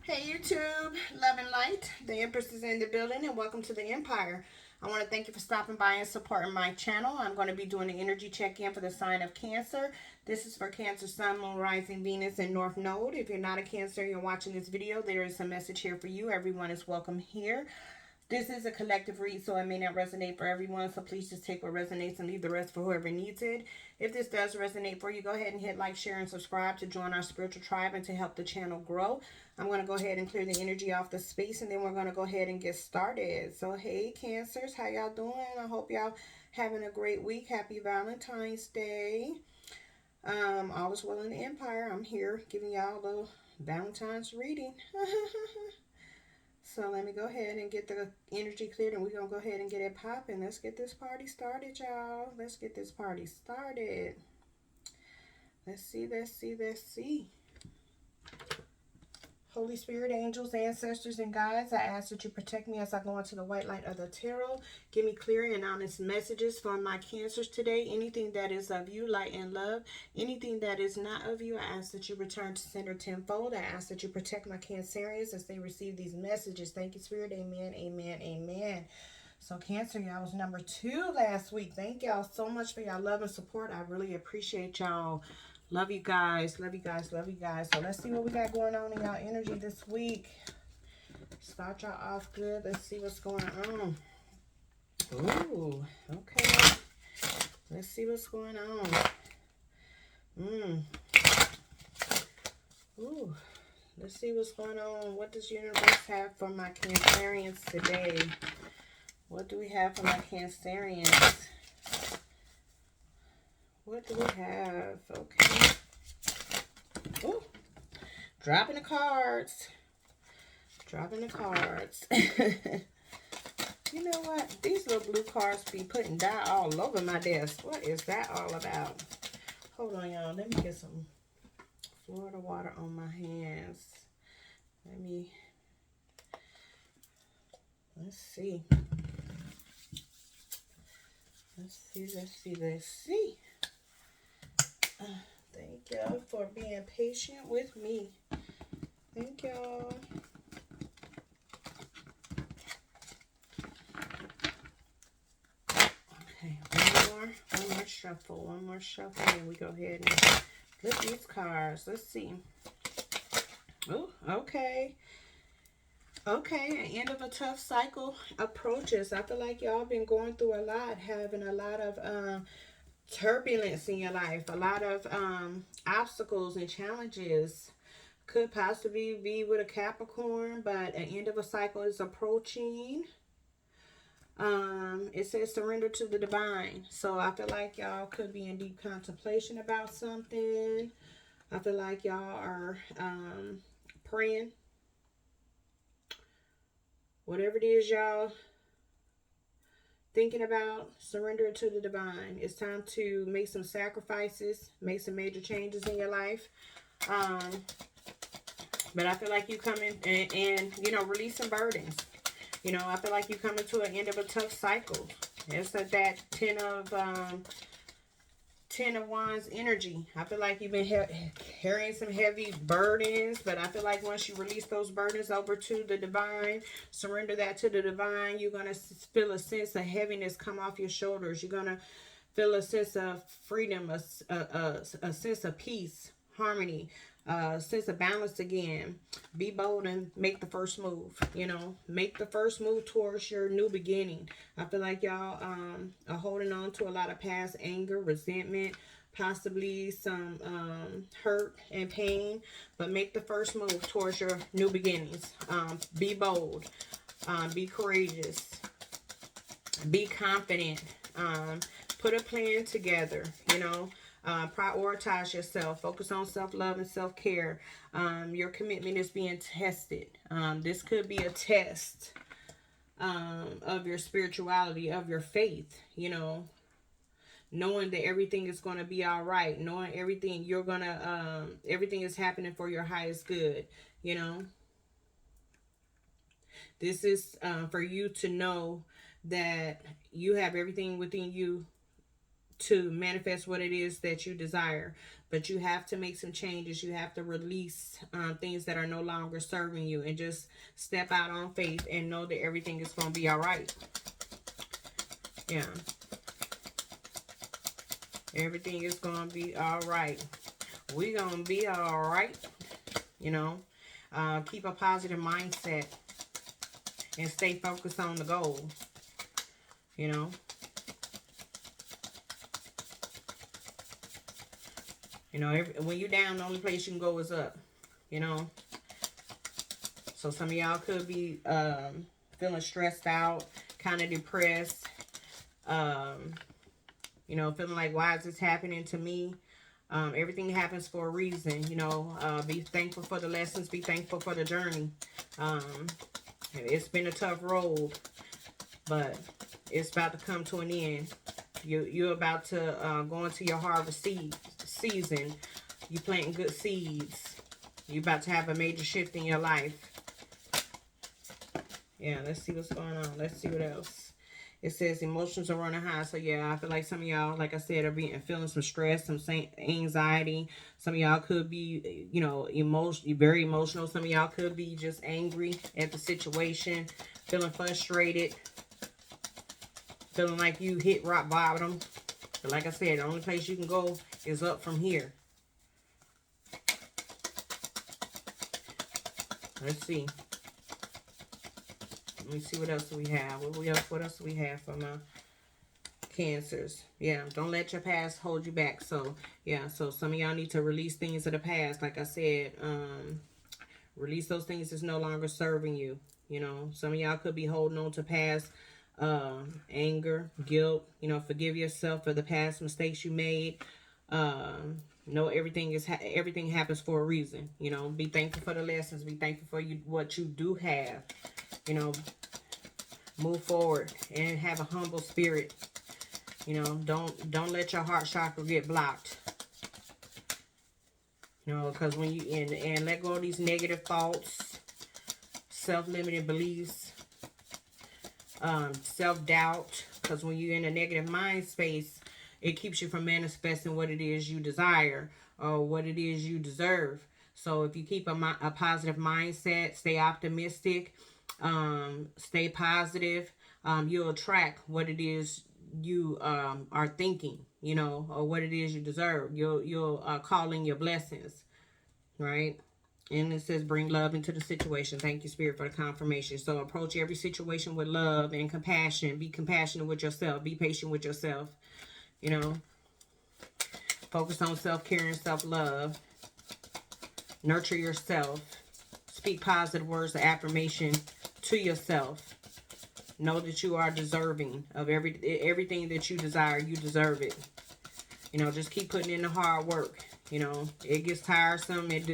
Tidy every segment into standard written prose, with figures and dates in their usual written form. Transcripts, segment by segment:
Hey YouTube, love and light. The Empress is in the building and welcome to the Empire. I want to thank you for stopping by and supporting my channel. I'm going to be doing an energy check-in for the sign of Cancer. This is for Cancer, Sun, Moon, Rising, Venus, and North Node. If you're not a Cancer and you're watching this video, there is a message here for you. Everyone is welcome here. This is a collective read, so it may not resonate for everyone, so please just take what resonates and leave the rest for whoever needs it. If this does resonate for you, go ahead and hit like, share, and subscribe to join our spiritual tribe and to help the channel grow. I'm going to go ahead and clear the energy off the space, and then we're going to go ahead and get started. So, hey, Cancers, how y'all doing? I hope y'all having a great week. Happy Valentine's Day. All is well in the Empire. I'm here giving y'all a little Valentine's reading. So let me go ahead and get the energy cleared, and we're going to go ahead and get it popping. Let's get this party started, y'all. Let's get this party started. Let's see, let's see, let's see. Holy Spirit, angels, ancestors, and guides, I ask that you protect me as I go into the white light of the tarot. Give me clear and honest messages for my Cancers today. Anything that is of you, light and love. Anything that is not of you, I ask that you return to sender tenfold. I ask that you protect my Cancerians as they receive these messages. Thank you, Spirit. Amen, amen, amen. So Cancer, y'all was number 2 last week. Thank y'all so much for y'all love and support. I really appreciate y'all. Love you guys. Love you guys. Love you guys. So let's see what we got going on in y'all energy this week. Start y'all off good. Let's see what's going on. Ooh, okay. Let's see what's going on. Ooh, let's see what's going on. What does universe have for my Cancerians today? What do we have for my Cancerians? What do we have? Okay. Ooh, dropping the cards. Dropping the cards. You know what? These little blue cards be putting dye all over my desk. What is that all about? Hold on, y'all. Let me get some Florida water on my hands. Let's see. Let's see, let's see, let's see. Thank y'all for being patient with me. Thank y'all. Okay, one more shuffle, and we go ahead and flip these cards. Let's see. Oh, okay. Okay, end of a tough cycle approaches. I feel like y'all been going through a lot, having a lot of turbulence in your life, a lot of obstacles and challenges. Could possibly be with a Capricorn, but an end of a cycle is approaching. It says surrender to the divine. So I feel like y'all could be in deep contemplation about something. I feel like y'all are praying. Whatever it is y'all thinking about, surrender it to the divine. It's time to make some sacrifices, make some major changes in your life. But I feel like you come in and you know, release some burdens. You know, I feel like you coming to an end of a tough cycle. It's that Ten of Wands energy. I feel like you've been carrying some heavy burdens, but I feel like once you release those burdens over to the divine, surrender that to the divine, you're going to feel a sense of heaviness come off your shoulders. You're going to feel a sense of freedom, a sense of peace, harmony, sense of balance again. Be bold and make the first move. You know, make the first move towards your new beginning. I feel like y'all are holding on to a lot of past anger, resentment, possibly some hurt and pain, but make the first move towards your new beginnings. Be bold, be courageous, be confident, put a plan together, you know. Prioritize yourself. Focus on self-love and self-care. Your commitment is being tested. This could be a test of your spirituality, of your faith, you know. Knowing that everything is going to be all right. Knowing everything you're going to, everything is happening for your highest good, you know. This is for you to know that you have everything within you to manifest what it is that you desire. But you have to make some changes. You have to release things that are no longer serving you, and just step out on faith and know that everything is going to be all right. Yeah. Everything is going to be all right. We're going to be all right. You know, keep a positive mindset and stay focused on the goal. You know. You know, when you're down, the only place you can go is up. You know. So some of y'all could be feeling stressed out, kind of depressed. You know, feeling like, why is this happening to me? Everything happens for a reason. You know, be thankful for the lessons. Be thankful for the journey. It's been a tough road, but it's about to come to an end. You're about to go into your harvest season. You're planting good seeds. You're about to have a major shift in your life. Yeah, let's see what's going on. Let's see what else. It says emotions are running high. So yeah, I feel like some of y'all, like I said, are feeling some stress, some anxiety. Some of y'all could be, you know, very emotional. Some of y'all could be just angry at the situation, feeling frustrated, feeling like you hit rock bottom. But like I said, the only place you can go is up from here. Let's see. Let me see what else we have. What else do we have for my Cancers? Yeah, don't let your past hold you back. So yeah, so some of y'all need to release things of the past. Like I said, release those things that's no longer serving you. You know, some of y'all could be holding on to past anger, guilt. You know, forgive yourself for the past mistakes you made. Know everything happens for a reason. You know, be thankful for the lessons. Be thankful for what you do have. You know, move forward and have a humble spirit. You know, don't let your heart chakra get blocked. You know, because when you and let go of these negative thoughts, self-limiting beliefs, self-doubt. Because when you're in a negative mind space, it keeps you from manifesting what it is you desire or what it is you deserve. So if you keep a positive mindset, stay optimistic, stay positive, you'll attract what it is you are thinking, you know, or what it is you deserve. You'll call in your blessings, right? And it says bring love into the situation. Thank you, Spirit, for the confirmation. So approach every situation with love and compassion. Be compassionate with yourself. Be patient with yourself. You know, focus on self-care and self-love. Nurture yourself. Speak positive words of affirmation to yourself. Know that you are deserving of everything that you desire. You deserve it. You know, just keep putting in the hard work. You know, it gets tiresome. It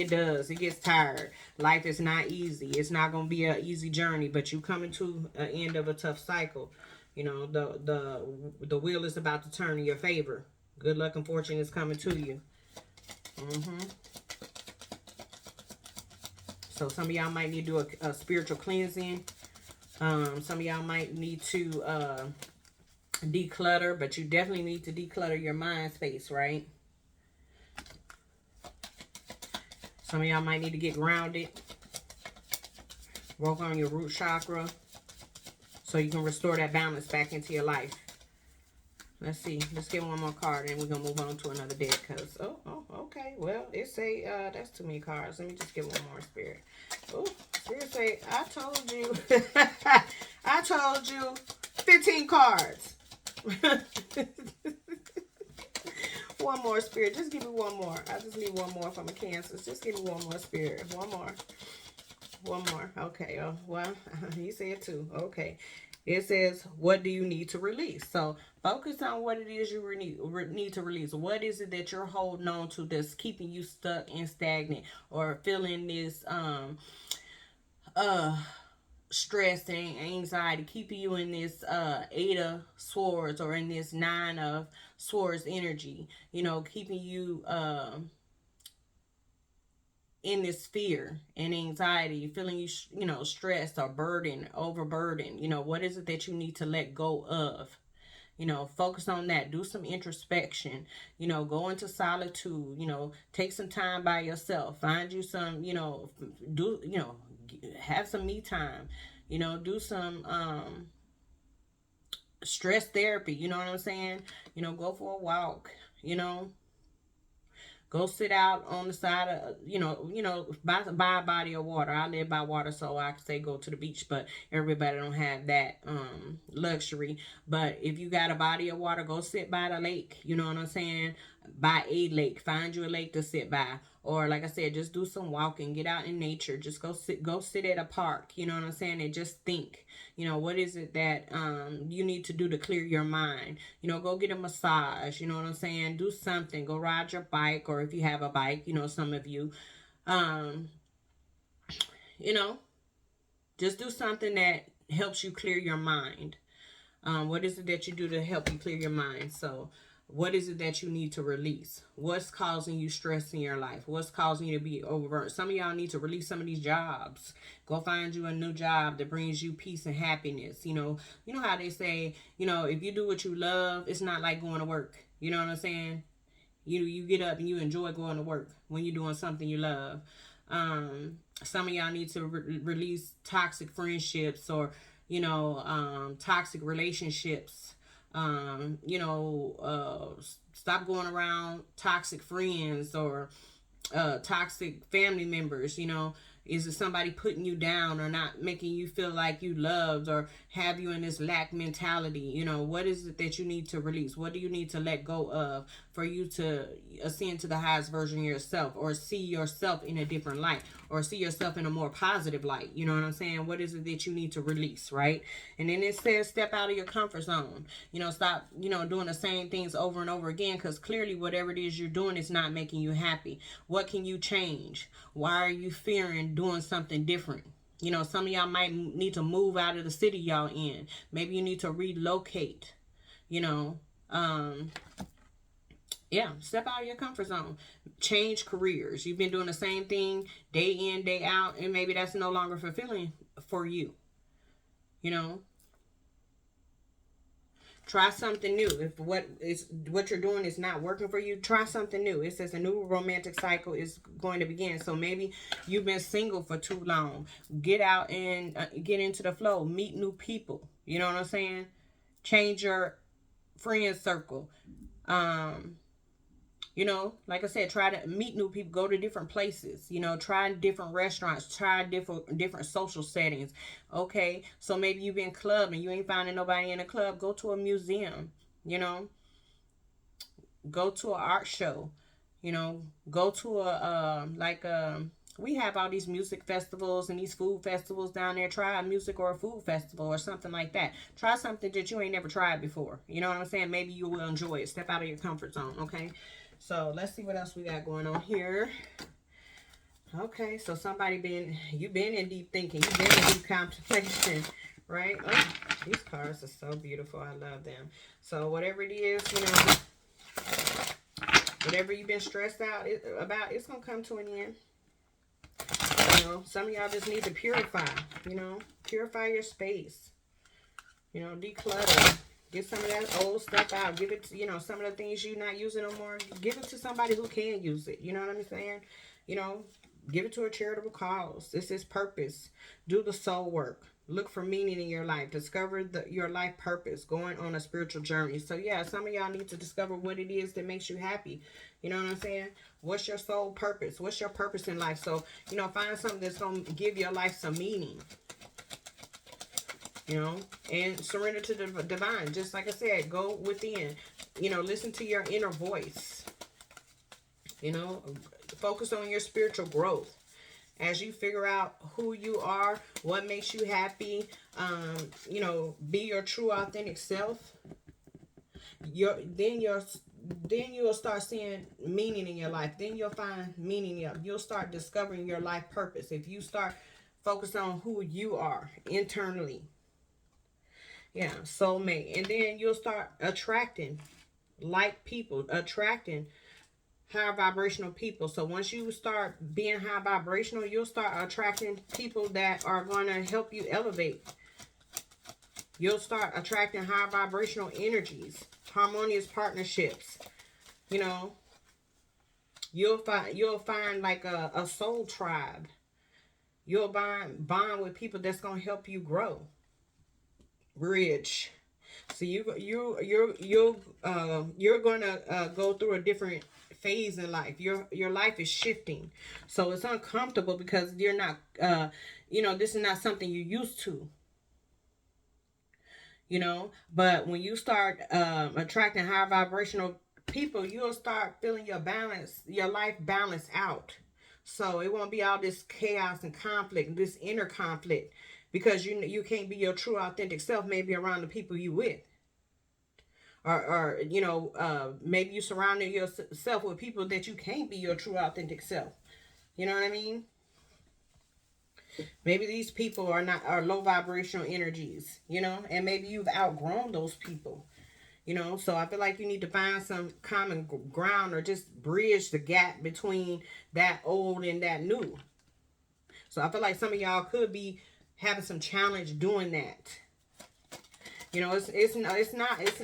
does. It gets tired. Life is not easy. It's not going to be an easy journey, but you coming to an end of a tough cycle. You know, the wheel is about to turn in your favor. Good luck and fortune is coming to you. So some of y'all might need to do a spiritual cleansing. Some of y'all might need to declutter, but you definitely need to declutter your mind space, right? Some of y'all might need to get grounded. Work on your root chakra so you can restore that balance back into your life. Let's see. Let's get one more card and we're going to move on to another deck. Because, okay. Well, it say, that's too many cards. Let me just get one more, Spirit. Oh, Spirit say, I told you. I told you 15 cards. One more, Spirit. Just give me one more. I just need one more from a Cancer. Just give me one more, Spirit. One more. One more. Okay. Oh, well, he said two. Okay. It says, what do you need to release? So focus on what it is you need to release. What is it that you're holding on to that's keeping you stuck and stagnant or feeling this stress and anxiety, keeping you in this Eight of Swords or in this Nine of Swords energy, you know, keeping you in this fear and anxiety, feeling you know, stressed or burdened, overburdened. You know, what is it that you need to let go of? You know, focus on that. Do some introspection. You know, go into solitude. You know, take some time by yourself. Find you some, you know, do, you know, have some me time. You know, do some stress therapy. You know what I'm saying? You know, go for a walk. You know, go sit out on the side of, by a body of water. I live by water, so I could say go to the beach, but everybody don't have that luxury. But if you got a body of water, go sit by the lake. You know what I'm saying? By a lake. Find you a lake to sit by. Or like I said, just do some walking, get out in nature. Just go sit at a park. You know what I'm saying? And just think. You know, what is it that you need to do to clear your mind? You know, go get a massage. You know what I'm saying? Do something. Go ride your bike, or if you have a bike, you know, some of you, um, you know, just do something that helps you clear your mind. What is it that you do to help you clear your mind? So, what is it that you need to release? What's causing you stress in your life? What's causing you to be overworked? Some of y'all need to release some of these jobs. Go find you a new job that brings you peace and happiness. You know how they say, you know, if you do what you love, it's not like going to work. You know what I'm saying? You get up and you enjoy going to work when you're doing something you love. Some of y'all need to release toxic friendships, or toxic relationships. Stop going around toxic friends, or toxic family members. Is it somebody putting you down, or not making you feel like you loved, or have you in this lack mentality? What is it that you need to release? What do you need to let go of for you to ascend to the highest version of yourself, or see yourself in a different light, or see yourself in a more positive light? You know what I'm saying? What is it that you need to release, right? And then it says step out of your comfort zone. Stop, doing the same things over and over again, because clearly whatever it is you're doing is not making you happy. What can you change? Why are you fearing doing something different? Some of y'all might need to move out of the city y'all in. Maybe you need to relocate. Yeah, step out of your comfort zone. Change careers. You've been doing the same thing day in, day out, and maybe that's no longer fulfilling for you. Try something new. If what you're doing is not working for you, try something new. It says a new romantic cycle is going to begin. So maybe you've been single for too long. Get out and get into the flow. Meet new people. You know what I'm saying? Change your friend circle. Like I said, try to meet new people, go to different places, try different restaurants, try different social settings. Okay, so maybe you've been clubbing, you ain't finding nobody in a club, go to a museum, go to an art show, go to we have all these music festivals and these food festivals down there. Try a music or a food festival or something like that. Try something that you ain't never tried before. You know what I'm saying? Maybe you will enjoy it. Step out of your comfort zone, okay? So let's see what else we got going on here. Okay, so you've been in deep thinking. You've been in deep contemplation, right? Oh, these cards are so beautiful. I love them. So whatever it is, whatever you've been stressed out about, it's going to come to an end. Some of y'all just need to purify, purify your space, declutter, get some of that old stuff out, give it to, some of the things you're not using no more, give it to somebody who can use it, you know what I'm saying, give it to a charitable cause. This is purpose. Do the soul work. Look for meaning in your life. Discover your life purpose. Going on a spiritual journey. So yeah, some of y'all need to discover what it is that makes you happy. You know what I'm saying? What's your soul purpose? What's your purpose in life? So, find something that's going to give your life some meaning. And surrender to the divine. Just like I said, go within. Listen to your inner voice. Focus on your spiritual growth. As you figure out who you are, what makes you happy, be your true authentic self. Then you'll start seeing meaning in your life. Then you'll find meaning. You'll start discovering your life purpose. If you start focusing on who you are internally. Yeah, soulmate. And then you'll start attracting like people, attracting high vibrational people. So once you start being high vibrational, you'll start attracting people that are going to help you elevate. You'll start attracting high vibrational energies, harmonious partnerships. You know, you'll find like a soul tribe. You'll bond with people that's gonna help you grow. Bridge. So you're gonna go through a different phase in life. Your life is shifting, so it's uncomfortable because you're not this is not something you're used to. But when you start attracting high vibrational people, you'll start feeling your life balance out. So it won't be all this chaos and conflict, this inner conflict, because you can't be your true authentic self maybe around the people you with. Or maybe you surrounding yourself with people that you can't be your true authentic self. You know what I mean? Maybe these people are low vibrational energies, and maybe you've outgrown those people. So I feel like you need to find some common ground or just bridge the gap between that old and that new. So I feel like some of y'all could be having some challenge doing that. It's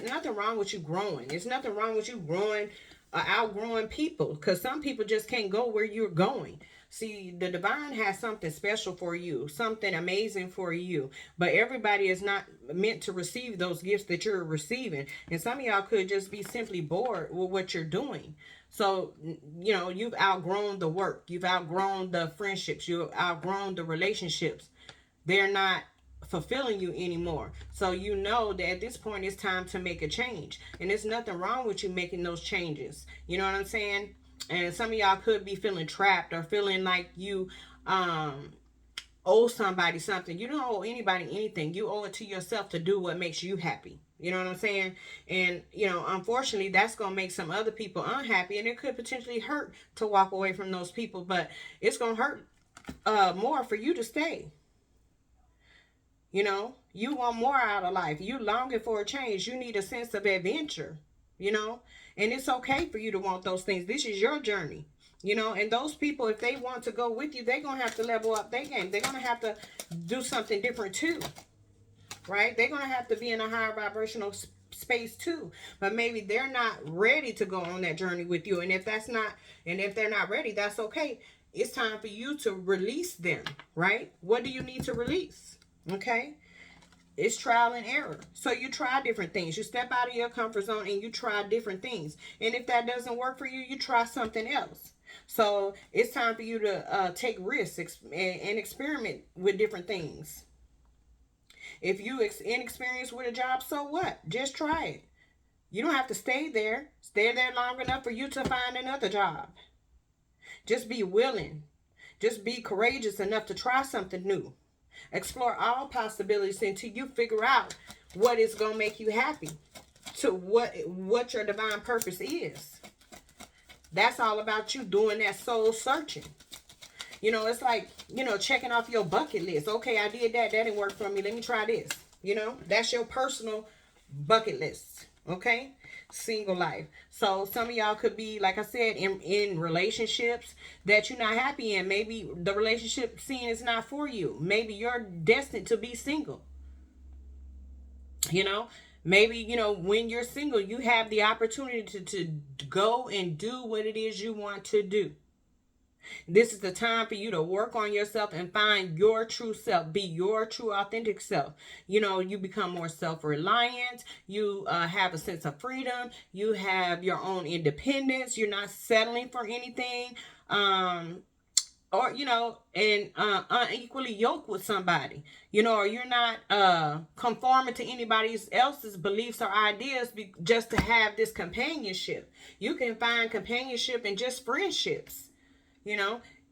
nothing wrong with you growing. It's nothing wrong with you growing, outgrowing people, because some people just can't go where you're going. See, the divine has something special for you, something amazing for you, but everybody is not meant to receive those gifts that you're receiving. And some of y'all could just be simply bored with what you're doing. So, you've outgrown the work, you've outgrown the friendships, you've outgrown the relationships. They're not fulfilling you anymore. So you know that at this point it's time to make a change. And there's nothing wrong with you making those changes. You know what I'm saying? And some of y'all could be feeling trapped or feeling like you owe somebody something. You don't owe anybody anything. You owe it to yourself to do what makes you happy. You know what I'm saying? And, unfortunately, that's going to make some other people unhappy. And it could potentially hurt to walk away from those people. But it's going to hurt more for you to stay. You want more out of life. You longing for a change. You need a sense of adventure, and it's okay for you to want those things. This is your journey, and those people, if they want to go with you, they're going to have to level up their game. They're going to have to do something different too, right? They're going to have to be in a higher vibrational space too, but maybe they're not ready to go on that journey with you. And if they're not ready, that's okay. It's time for you to release them, right? What do you need to release? Okay, it's trial and error. So you try different things. You step out of your comfort zone and you try different things. And if that doesn't work for you, you try something else. So it's time for you to take risks and experiment with different things. If you inexperienced with a job, so what? Just try it. You don't have to stay there. Stay there long enough for you to find another job. Just be willing. Just be courageous enough to try something new. Explore all possibilities until you figure out what is going to make you happy, to what your divine purpose is. That's all about you doing that soul searching. It's like, checking off your bucket list. Okay, I did that. That didn't work for me. Let me try this. That's your personal bucket list. Okay? Single life. So some of y'all could be, like I said, in relationships that you're not happy in. Maybe the relationship scene is not for you. Maybe you're destined to be single. Maybe, when you're single, you have the opportunity to go and do what it is you want to do. This is the time for you to work on yourself and find your true self. Be your true authentic self. You become more self-reliant. You have a sense of freedom. You have your own independence. You're not settling for anything. Or and unequally yoked with somebody, or you're not conforming to anybody else's beliefs or ideas just to have this companionship. You can find companionship in just friendships.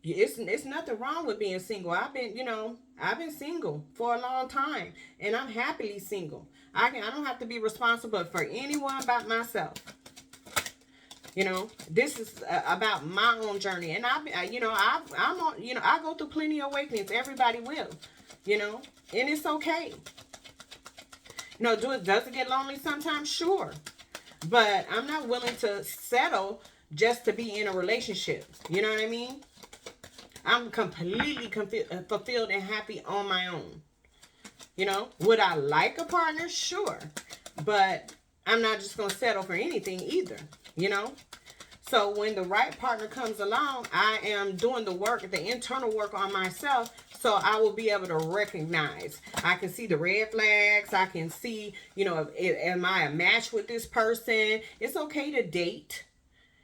It's nothing wrong with being single. I've been single for a long time, and I'm happily single. I don't have to be responsible for anyone but myself. This is about my own journey, and I go through plenty of awakenings. Everybody will, and it's okay. Does it get lonely sometimes? Sure, but I'm not willing to settle just to be in a relationship. You know what I mean? I'm completely fulfilled and happy on my own. You know, would I like a partner? Sure. But I'm not just going to settle for anything either, you know? So when the right partner comes along, I am doing the work, the internal work on myself, so I will be able to recognize. I can see the red flags. I can see, you know, am I a match with this person? It's okay to date.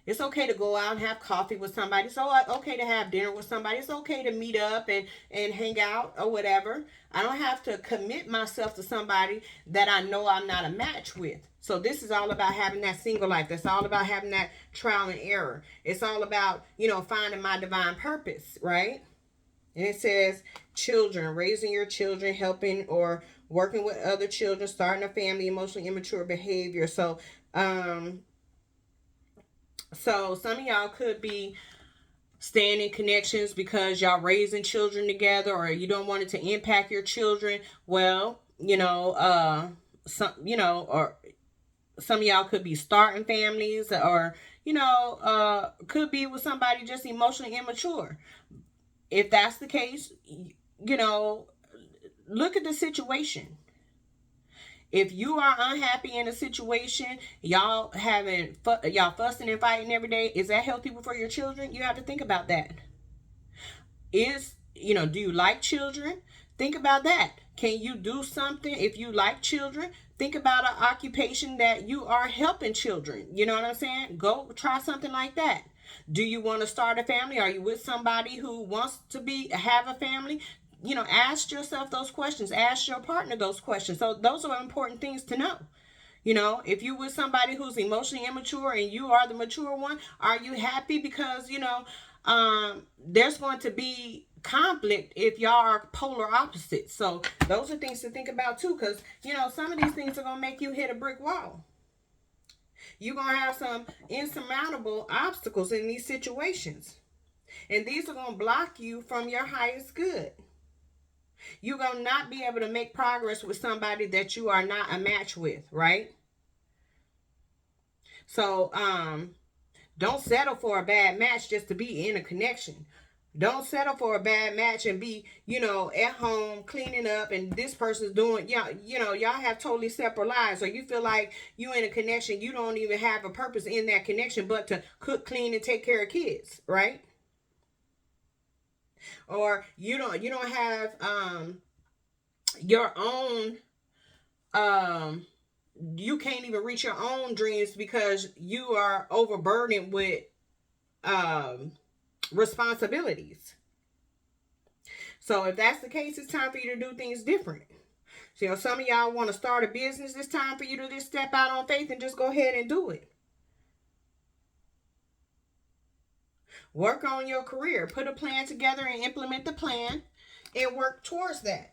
It's okay to go out and have coffee with somebody. It's okay to have dinner with somebody. It's okay to meet up and hang out or whatever. I don't have to commit myself to somebody that I know I'm not a match with. So this is all about having that single life. That's all about having that trial and error. It's all about, you know, finding my divine purpose, right? And it says children, raising your children, helping or working with other children, starting a family, emotionally immature behavior. So some of y'all could be staying in connections because y'all raising children together, or you don't want it to impact your children. Well, you know, or some of y'all could be starting families, or, you know, could be with somebody just emotionally immature. If that's the case, you know, look at the situation. If you are unhappy in a situation, y'all fussing and fighting every day, is that healthy for your children? You have to think about that. You know, do you like children? Think about that. Can you do something if you like children? Think about an occupation that you are helping children. You know what I'm saying? Go try something like that. Do you want to start a family? Are you with somebody who wants to have a family? You know, ask yourself those questions. Ask your partner those questions. So those are important things to know. You know, if you're with somebody who's emotionally immature and you are the mature one, are you happy? Because, you know, there's going to be conflict if y'all are polar opposites. So those are things to think about too, because, you know, some of these things are going to make you hit a brick wall. You're going to have some insurmountable obstacles in these situations. And these are going to block you from your highest good. You're going to not be able to make progress with somebody that you are not a match with, right? So, don't settle for a bad match just to be in a connection. Don't settle for a bad match and be, you know, at home cleaning up and this person's doing, you know, y'all have totally separate lives, or you feel like you in a connection, you don't even have a purpose in that connection but to cook, clean, and take care of kids, right? Or you don't have your own you can't even reach your own dreams because you are overburdened with responsibilities. So if that's the case, it's time for you to do things different. So, you know, some of y'all want to start a business. It's time for you to just step out on faith and just go ahead and do it. Work on your career. Put a plan together and implement the plan and work towards that.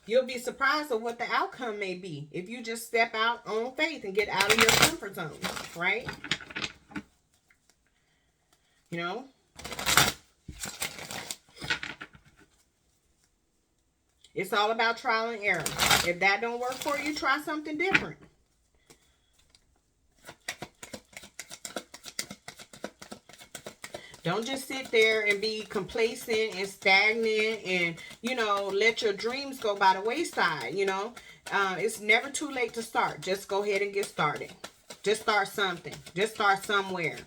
You'll be surprised at what the outcome may be if you just step out on faith and get out of your comfort zone, right? You know? It's all about trial and error. If that don't work for you, try something different. Don't just sit there and be complacent and stagnant and, you know, let your dreams go by the wayside, you know. It's never too late to start. Just go ahead and get started. Just start something. Just start somewhere,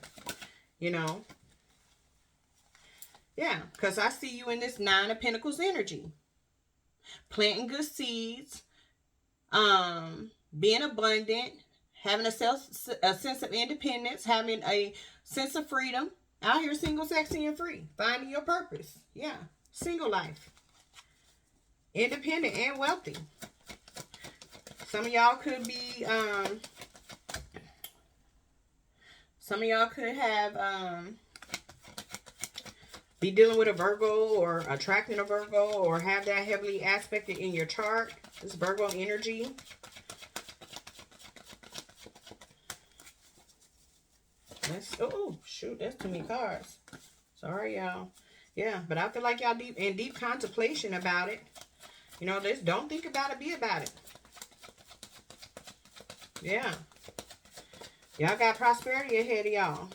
you know. Yeah, because I see you in this Nine of Pentacles energy. Planting good seeds, being abundant, having a sense of independence, having a sense of freedom. Out here single, sexy, and free. Finding your purpose. Yeah. Single life. Independent and wealthy. Some of y'all could be, some of y'all could have, be dealing with a Virgo or attracting a Virgo or have that heavily aspected in your chart. This Virgo energy. Oh, shoot, that's too many cards. Sorry, y'all. Yeah, but I feel like y'all in deep contemplation about it. You know, don't think about it, be about it. Yeah. Y'all got prosperity ahead of y'all.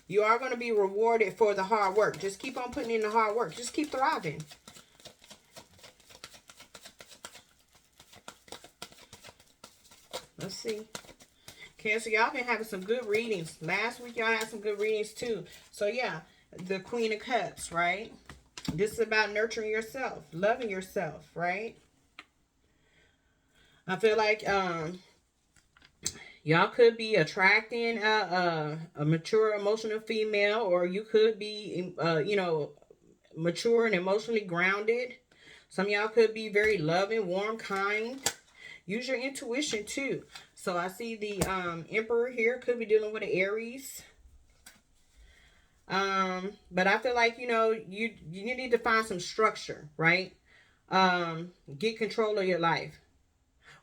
You are going to be rewarded for the hard work. Just keep on putting in the hard work. Just keep thriving. Let's see. Cancer, y'all been having some good readings. Last week, y'all had some good readings too. So, yeah, the Queen of Cups, right? This is about nurturing yourself, loving yourself, right? I feel like y'all could be attracting a mature emotional female, or you could be, mature and emotionally grounded. Some of y'all could be very loving, warm, kind. Use your intuition too. So I see the Emperor here could be dealing with an Aries. But I feel like, you need to find some structure, right? Get control of your life.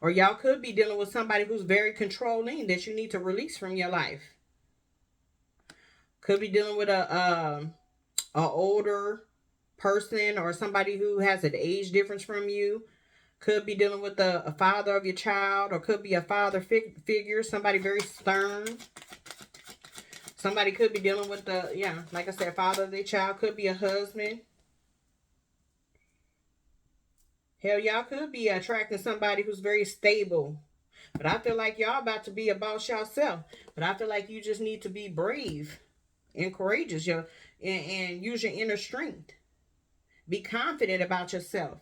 Or y'all could be dealing with somebody who's very controlling that you need to release from your life. Could be dealing with a older person or somebody who has an age difference from you. Could be dealing with a father of your child, or could be a father figure, somebody very stern. Somebody could be dealing with like I said, father of their child. Could be a husband. Hell, y'all could be attracting somebody who's very stable. But I feel like y'all about to be about yourself. But I feel like you just need to be brave and courageous, and use your inner strength. Be confident about yourself.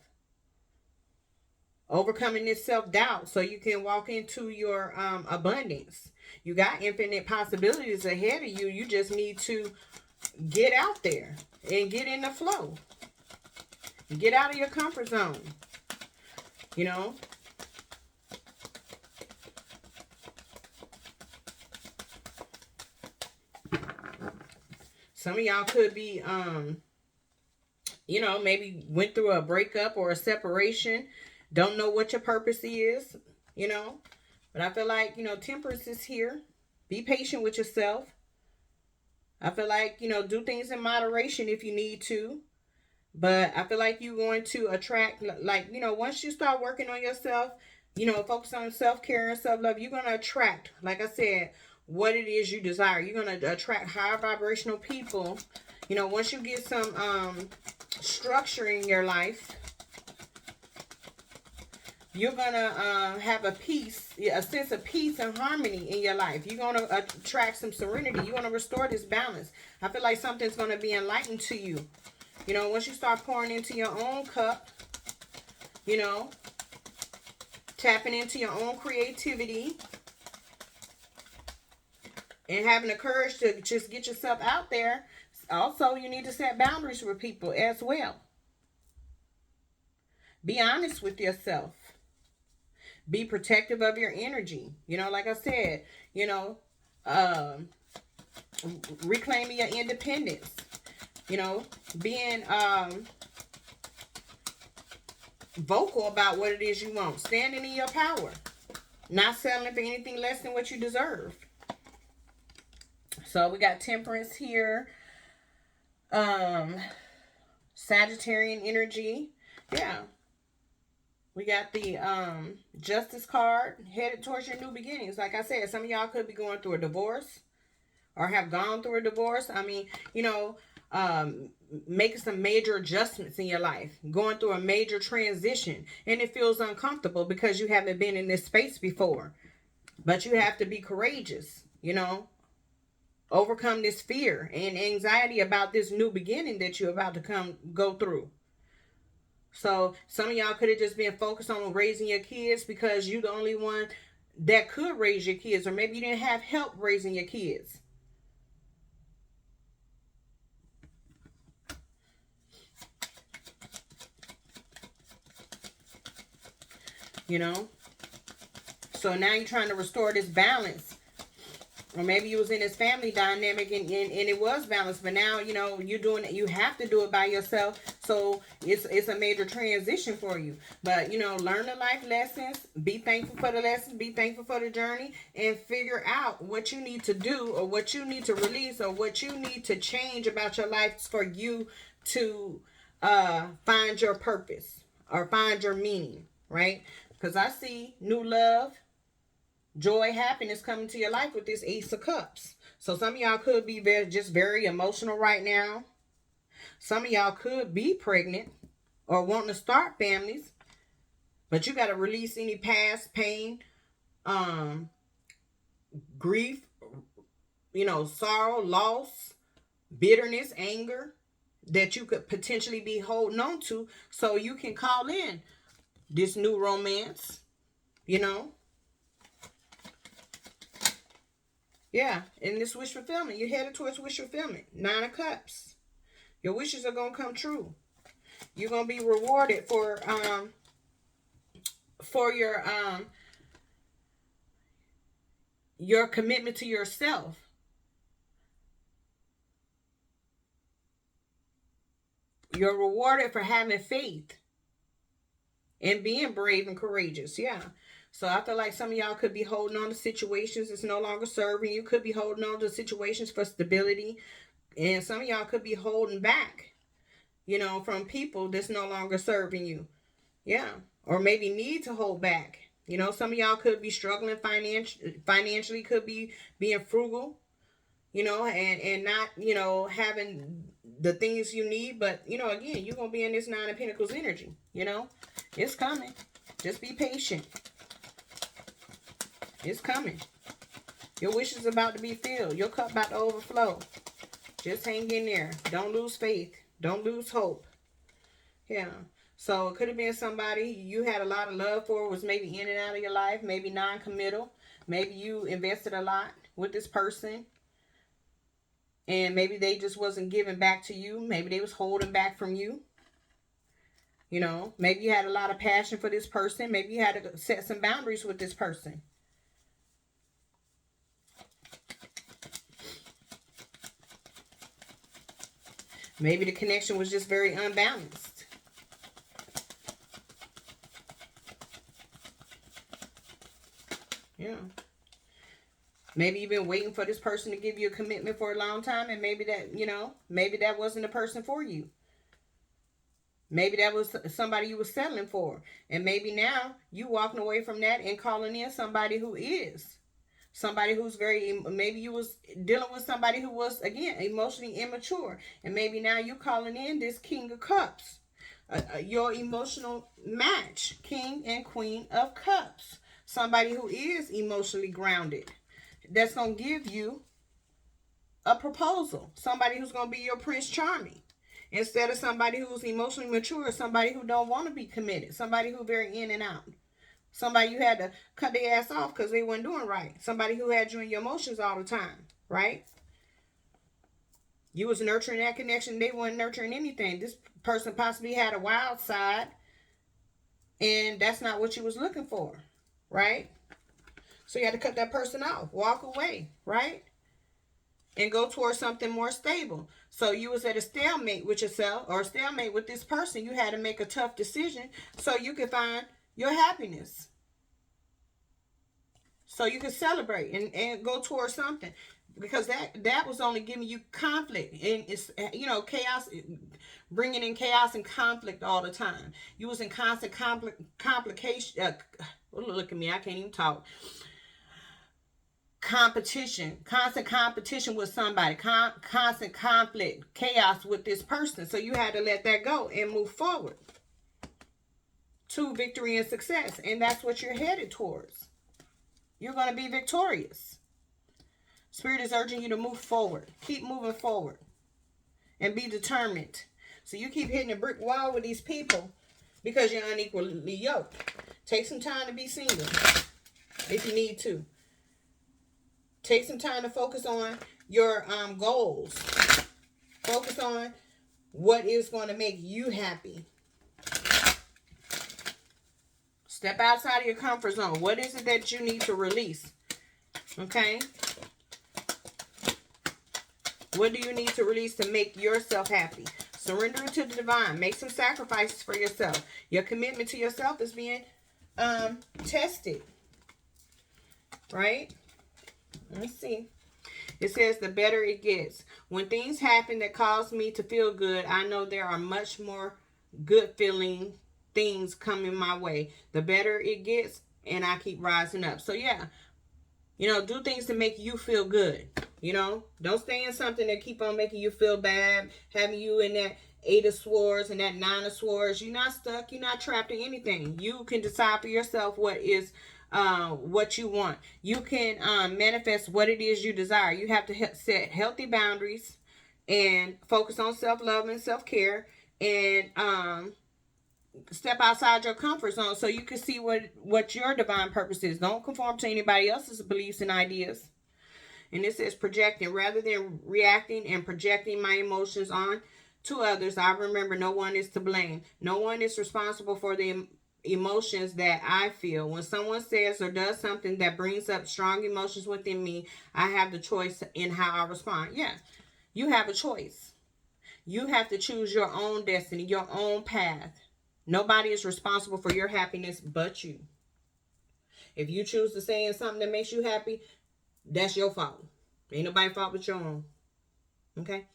Overcoming this self-doubt so you can walk into your abundance. You got infinite possibilities ahead of you. You just need to get out there and get in the flow. Get out of your comfort zone. You know? Some of y'all could be, maybe went through a breakup or a separation. Don't know what your purpose is, But I feel like, temperance is here. Be patient with yourself. I feel like, do things in moderation if you need to. But I feel like you're going to attract, once you start working on yourself, focus on self-care and self-love, you're going to attract, like I said, what it is you desire. You're going to attract higher vibrational people. Once you get some structure in your life, you're going to have a sense of peace and harmony in your life. You're going to attract some serenity. You're going to restore this balance. I feel like something's going to be enlightened to you. Once you start pouring into your own cup, tapping into your own creativity and having the courage to just get yourself out there. Also, you need to set boundaries with people as well. Be honest with yourself. Be protective of your energy. Like I said, reclaiming your independence. Being vocal about what it is you want. Standing in your power. Not settling for anything less than what you deserve. So we got temperance here. Sagittarian energy. Yeah. We got the Justice card, headed towards your new beginnings. Like I said, some of y'all could be going through a divorce or have gone through a divorce. I mean, making some major adjustments in your life, going through a major transition, and it feels uncomfortable because you haven't been in this space before. But you have to be courageous, overcome this fear and anxiety about this new beginning that you're about to go through. So some of y'all could have just been focused on raising your kids because you're the only one that could raise your kids, or maybe you didn't have help raising your kids. So now you're trying to restore this balance. Or maybe you was in this family dynamic and it was balanced, but now, you have to do it by yourself. So it's a major transition for you. But, learn the life lessons, be thankful for the lessons, be thankful for the journey, and figure out what you need to do or what you need to release or what you need to change about your life for you to find your purpose or find your meaning, right? Because I see new love, joy, happiness coming to your life with this Ace of Cups. So some of y'all could be very emotional right now. Some of y'all could be pregnant or wanting to start families. But you got to release any past pain um, grief, sorrow, loss, bitterness, anger that you could potentially be holding on to. So you can call in this new romance, you know. Yeah, and this wish fulfillment. You're headed towards wish fulfillment. 9 of Cups. Your wishes are gonna come true. You're gonna be rewarded for your commitment to yourself. You're rewarded for having faith and being brave and courageous. Yeah. So I feel like some of y'all could be holding on to situations that's no longer serving you. Could be holding on to situations for stability. And some of y'all could be holding back, from people that's no longer serving you. Yeah. Or maybe need to hold back. Some of y'all could be struggling financially, could be being frugal, and not, having the things you need. But, again, you're going to be in this 9 of Pentacles energy, It's coming. Just be patient. It's coming. Your wish is about to be filled. Your cup about to overflow. Just hang in there. Don't lose faith. Don't lose hope. Yeah. So it could have been somebody you had a lot of love for, was maybe in and out of your life, maybe non-committal. Maybe you invested a lot with this person, and maybe they just wasn't giving back to you. Maybe they was holding back from you. Maybe you had a lot of passion for this person. Maybe you had to set some boundaries with this person. Maybe the connection was just very unbalanced. Yeah. Maybe you've been waiting for this person to give you a commitment for a long time, and maybe that wasn't the person for you. Maybe that was somebody you were settling for. And maybe now you walking away from that and calling in somebody who is. Somebody who's maybe you was dealing with somebody who was, again, emotionally immature. And maybe now you calling in this King of Cups. Your emotional match, King and Queen of Cups. Somebody who is emotionally grounded. That's going to give you a proposal. Somebody who's going to be your Prince Charming. Instead of somebody who's emotionally mature, somebody who don't want to be committed. Somebody who very in and out. Somebody you had to cut their ass off because they weren't doing right. Somebody who had you in your emotions all the time, right? You was nurturing that connection. They weren't nurturing anything. This person possibly had a wild side, and that's not what you was looking for, right? So you had to cut that person off. Walk away, right? And go towards something more stable. So you was at a stalemate with yourself, or a stalemate with this person. You had to make a tough decision so you could find your happiness. So you could celebrate and go towards something. Because that was only giving you conflict. And it's, chaos, bringing in chaos and conflict all the time. You was in constant complication. Look at me, I can't even talk. Constant competition with somebody, constant conflict, chaos with this person. So you had to let that go and move forward to victory and success. And that's what you're headed towards. You're going to be victorious. Spirit is urging you to move forward. Keep moving forward and be determined. So you keep hitting a brick wall with these people because you're unequally yoked. Take some time to be single if you need to. Take some time to focus on your goals. Focus on what is going to make you happy. Step outside of your comfort zone. What is it that you need to release? Okay? What do you need to release to make yourself happy? Surrender it to the divine. Make some sacrifices for yourself. Your commitment to yourself is being tested. Right? Let's see. It says the better it gets. When things happen that cause me to feel good, I know there are much more good feeling things coming my way. The better it gets, and I keep rising up. So yeah, do things to make you feel good. Don't stay in something that keep on making you feel bad, having you in that 8 of Swords and that 9 of Swords. You're not stuck. You're not trapped in anything. You can decide for yourself what is what you want. You can manifest what it is you desire. You have to set healthy boundaries and focus on self-love and self-care, and step outside your comfort zone so you can see what your divine purpose is. Don't conform to anybody else's beliefs and ideas. And this is projecting. Rather than reacting and projecting my emotions on to others, I remember no one is to blame. No one is responsible for the emotions that I feel. When someone says or does something that brings up strong emotions within me, I have the choice in how I respond. Yeah, you have a choice. You have to choose your own destiny, your own path. Nobody is responsible for your happiness but you. If you choose to say something that makes you happy, that's your fault. Ain't nobody's fault but your own. Okay?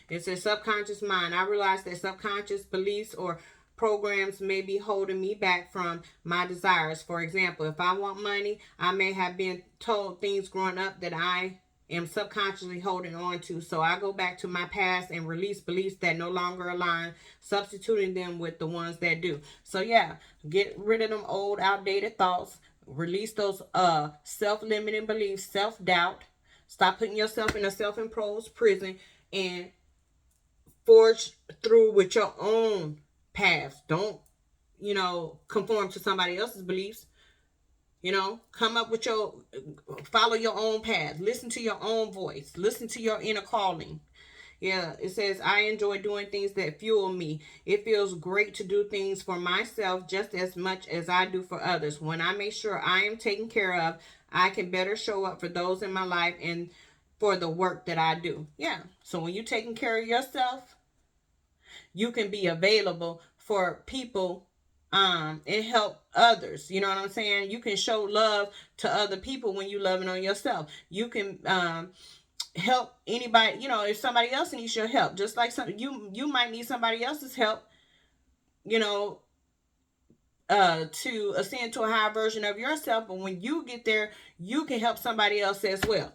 It's a subconscious mind. I realize that subconscious beliefs or programs may be holding me back from my desires. For example, if I want money, I may have been told things growing up that I am subconsciously holding on to. So I go back to my past and release beliefs that no longer align, substituting them with the ones that do. So yeah, get rid of them old, outdated thoughts. Release those self-limiting beliefs, self-doubt. Stop putting yourself in a self-imposed prison and forge through with your own paths. Don't, conform to somebody else's beliefs. Come up with follow your own path. Listen to your own voice. Listen to your inner calling. Yeah, it says, I enjoy doing things that fuel me. It feels great to do things for myself just as much as I do for others. When I make sure I am taken care of, I can better show up for those in my life and for the work that I do. Yeah, so when you're taking care of yourself, you can be available for people and help others. You know what I'm saying? You can show love to other people when you loving on yourself. You can help anybody, if somebody else needs your help, just like you might need somebody else's help, to ascend to a higher version of yourself. But when you get there, you can help somebody else as well.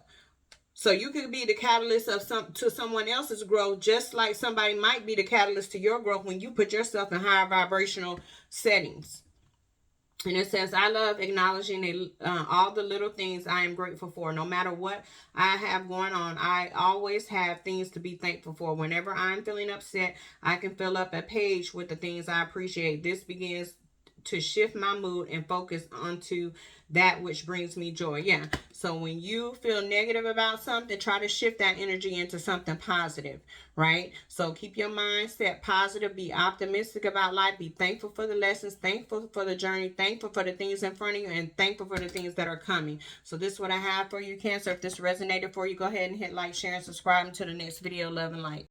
So you can be the catalyst to someone else's growth, just like somebody might be the catalyst to your growth when you put yourself in higher vibrational settings. And it says, I love acknowledging all the little things I am grateful for. No matter what I have going on, I always have things to be thankful for. Whenever I'm feeling upset, I can fill up a page with the things I appreciate. This begins to shift my mood and focus onto that which brings me joy. Yeah. So when you feel negative about something, try to shift that energy into something positive, right? So keep your mindset positive, be optimistic about life, be thankful for the lessons, thankful for the journey, thankful for the things in front of you, and thankful for the things that are coming. So this is what I have for you, Cancer. If this resonated for you, go ahead and hit like, share, and subscribe. Until the next video. Love and light.